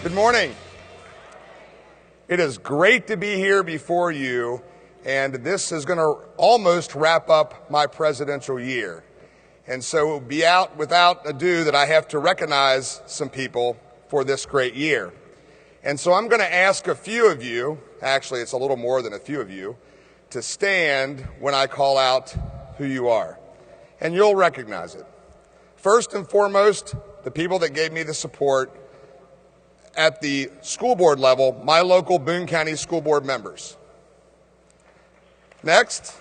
Good morning. It is great to be here before you, and this is going to almost wrap up my presidential year. And so it will be out without ado that I have to recognize some people for this great year. And so I'm going to ask a few of you, actually it's a little more than a few of you, to stand when I call out who you are. And you'll recognize it. First and foremost, the people that gave me the support at the school board level, my local Boone County School Board members. Next,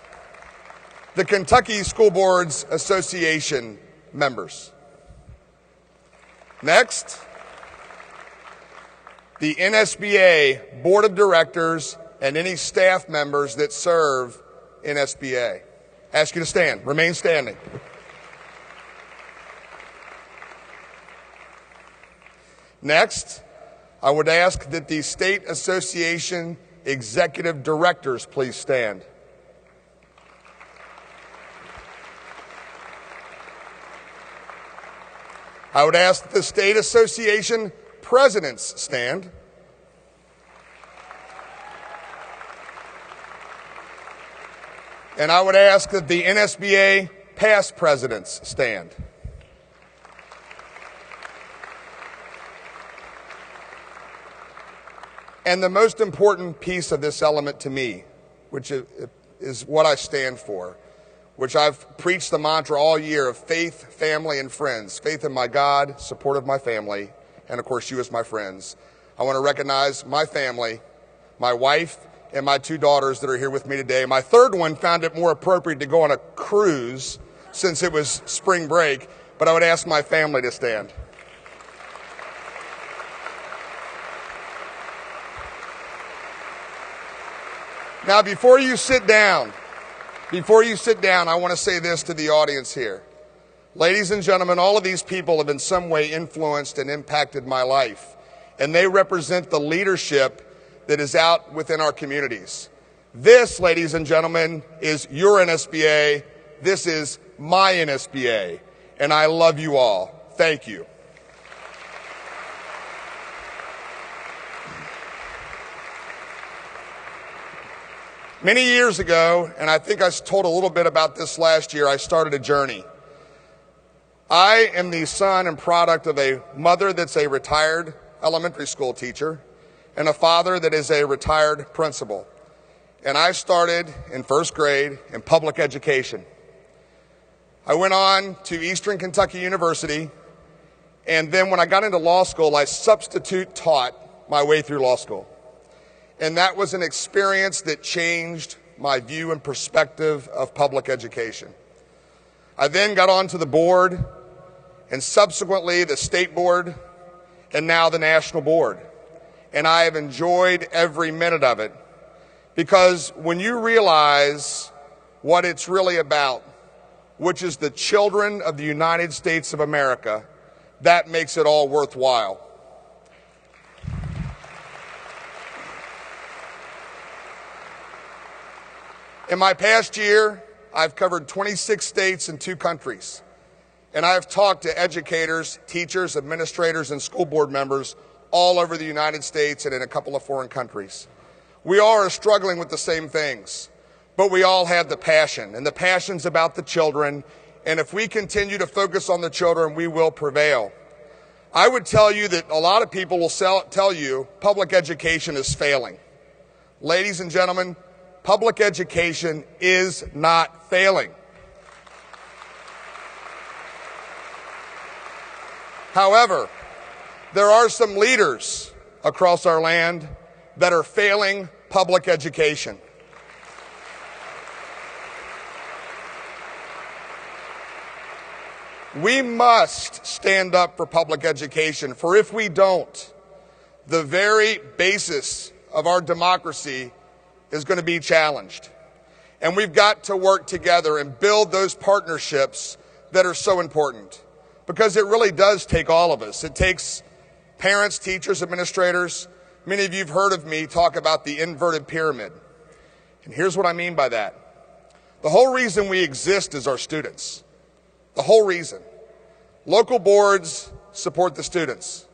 the Kentucky School Boards Association members. Next, the NSBA Board of Directors and any staff members that serve NSBA. I ask you to stand. Remain standing. Next, I would ask that the State Association Executive Directors please stand. I would ask that the State Association Presidents stand. And I would ask that the NSBA past presidents stand. And the most important piece of this element to me, which is what I stand for, which I've preached the mantra all year of faith, family, and friends. Faith in my God, support of my family, and of course you as my friends. I want to recognize my family, my wife, and my two daughters that are here with me today. My third one found it more appropriate to go on a cruise since it was spring break, but I would ask my family to stand. Now, before you sit down, I want to say this to the audience here. Ladies and gentlemen, all of these people have in some way influenced and impacted my life, and they represent the leadership that is out within our communities. This, ladies and gentlemen, is your NSBA. This is my NSBA, and I love you all. Thank you. Many years ago, and I think I told a little bit about this last year, I started a journey. I am the son and product of a mother that's a retired elementary school teacher and a father that is a retired principal. And I started in first grade in public education. I went on to Eastern Kentucky University, and then when I got into law school, I substitute taught my way through law school. And that was an experience that changed my view and perspective of public education. I then got onto the board, and subsequently the state board, and now the national board. And I have enjoyed every minute of it, because when you realize what it's really about, which is the children of the United States of America, that makes it all worthwhile. In my past year, I've covered 26 states and 2 countries, and I've talked to educators, teachers, administrators, and school board members all over the United States and in a couple of foreign countries. We all are struggling with the same things, but we all have the passion, and the passion's about the children, and if we continue to focus on the children, we will prevail. I would tell you that a lot of people will tell you public education is failing. Ladies and gentlemen, public education is not failing. However, there are some leaders across our land that are failing public education. We must stand up for public education, for if we don't, the very basis of our democracy is going to be challenged. And we've got to work together and build those partnerships that are so important, because it really does take all of us. It takes parents, teachers, administrators. Many of you have heard of me talk about the inverted pyramid. And here's what I mean by that. The whole reason we exist is our students. The whole reason. Local boards support the students.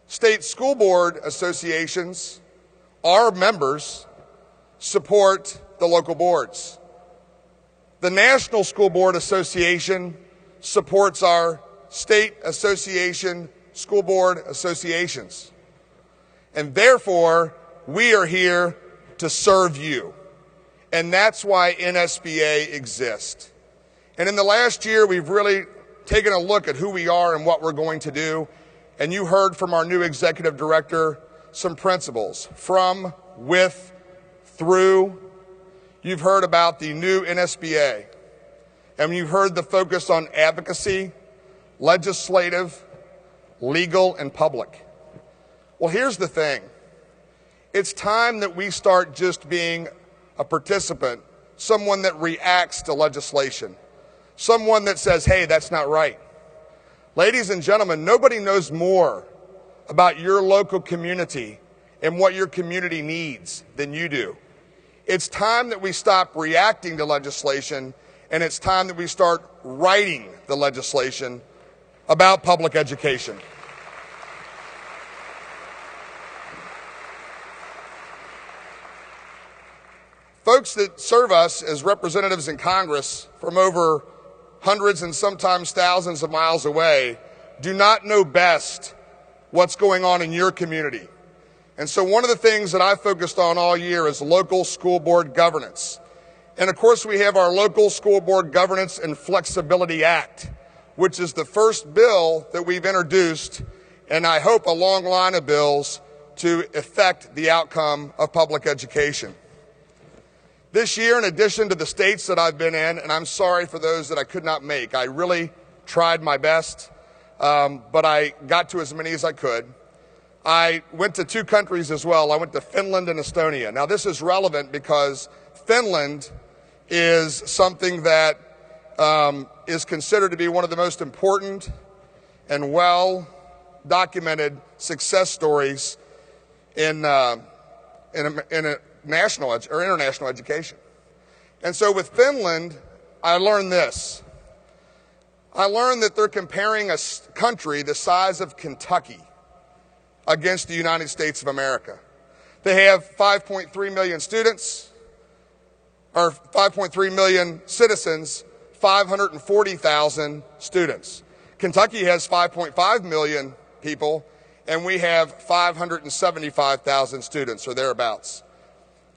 State school board associations, our members, support the local boards. The National School Board Association supports our state association, school board associations. And therefore, we are here to serve you. And that's why NSBA exists. And in the last year, we've really taken a look at who we are and what we're going to do. And you heard from our new executive director some principles: from, with, through. You've heard about the new NSBA. And you've heard the focus on advocacy, legislative, legal, and public. Well, here's the thing. It's time that we start just being a participant, someone that reacts to legislation, someone that says, hey, that's not right. Ladies and gentlemen, nobody knows more about your local community and what your community needs than you do. It's time that we stop reacting to legislation, and it's time that we start writing the legislation about public education. Folks that serve us as representatives in Congress from over hundreds and sometimes thousands of miles away do not know best what's going on in your community. And so one of the things that I've focused on all year is local school board governance. And of course, we have our Local School Board Governance and Flexibility Act, which is the first bill that we've introduced, and I hope a long line of bills to affect the outcome of public education. This year, in addition to the states that I've been in, and I'm sorry for those that I could not make, I really tried my best, but I got to as many as I could. I went to 2 countries as well. I went to Finland and Estonia. Now, this is relevant because Finland is something that is considered to be one of the most important and well-documented success stories in a national or international education. And so with Finland, I learned this. I learned that they're comparing a country the size of Kentucky against the United States of America. They have 5.3 million students, or 5.3 million citizens, 540,000 students. Kentucky has 5.5 million people, and we have 575,000 students, or thereabouts.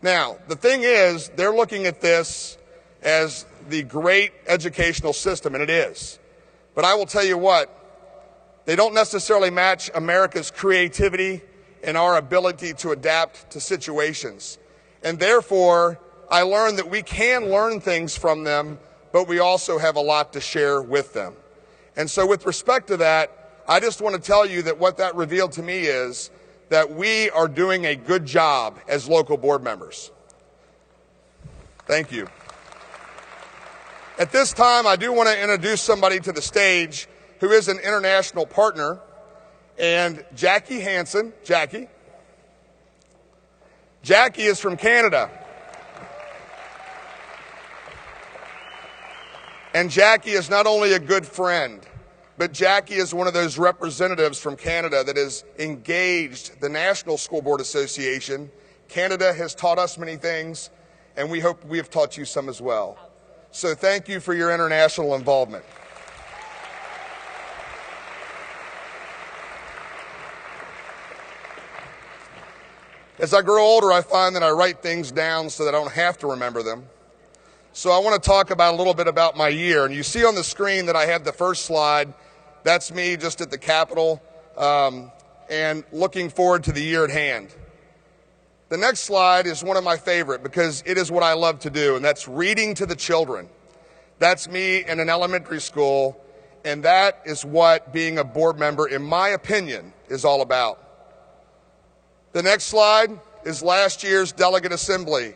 Now, the thing is, they're looking at this as the great educational system, and it is. But I will tell you what, they don't necessarily match America's creativity and our ability to adapt to situations. And therefore, I learned that we can learn things from them, but we also have a lot to share with them. And so with respect to that, I just want to tell you that what that revealed to me is that we are doing a good job as local board members. Thank you. At this time, I do want to introduce somebody to the stage who is an international partner, and Jackie Hansen. Jackie is from Canada. And Jackie is not only a good friend, but Jackie is one of those representatives from Canada that has engaged the National School Board Association. Canada has taught us many things, and we hope we have taught you some as well. So thank you for your international involvement. As I grow older, I find that I write things down so that I don't have to remember them. So I want to talk about a little bit about my year. And you see on the screen that I have the first slide. That's me just at the Capitol and looking forward to the year at hand. The next slide is one of my favorite because it is what I love to do, and that's reading to the children. That's me in an elementary school, and that is what being a board member, in my opinion, is all about. The next slide is last year's delegate assembly,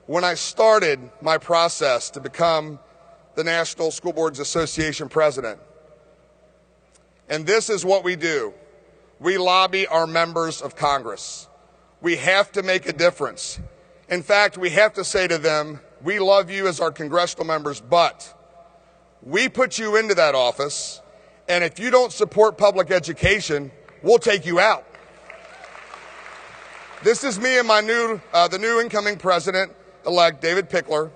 when I started my process to become the National School Boards Association president. And this is what we do. We lobby our members of Congress. We have to make a difference. In fact, we have to say to them, we love you as our congressional members, but we put you into that office, and if you don't support public education, we'll take you out. This is me and the new incoming president-elect, David Pickler,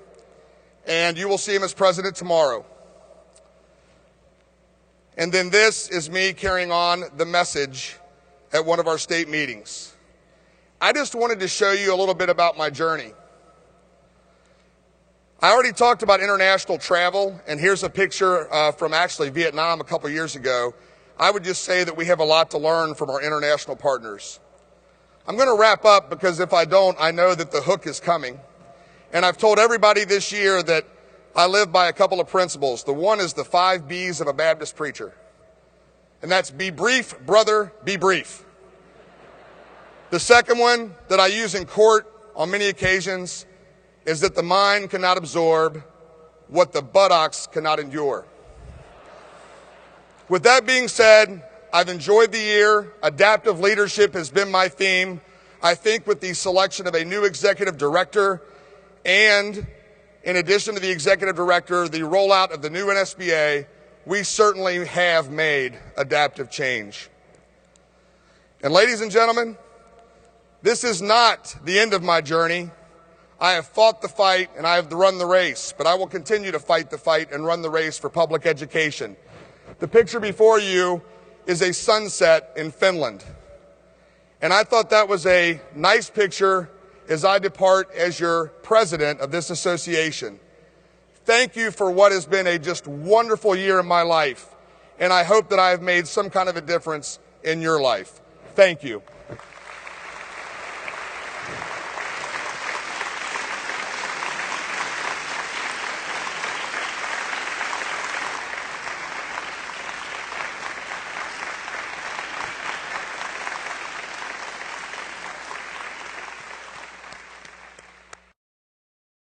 and you will see him as president tomorrow. And then this is me carrying on the message at one of our state meetings. I just wanted to show you a little bit about my journey. I already talked about international travel, and here's a picture from actually Vietnam a couple years ago. I would just say that we have a lot to learn from our international partners. I'm going to wrap up because if I don't, I know that the hook is coming. And I've told everybody this year that I live by a couple of principles. The one is the 5 B's of a Baptist preacher. And that's be brief, brother, be brief. The second one that I use in court on many occasions is that the mind cannot absorb what the buttocks cannot endure. With that being said, I've enjoyed the year. Adaptive leadership has been my theme. I think with the selection of a new executive director and in addition to the executive director, the rollout of the new NSBA, we certainly have made adaptive change. And ladies and gentlemen, this is not the end of my journey. I have fought the fight and I have run the race, but I will continue to fight the fight and run the race for public education. The picture before you is a sunset in Finland. And I thought that was a nice picture as I depart as your president of this association. Thank you for what has been a just wonderful year in my life, and I hope that I have made some kind of a difference in your life. Thank you.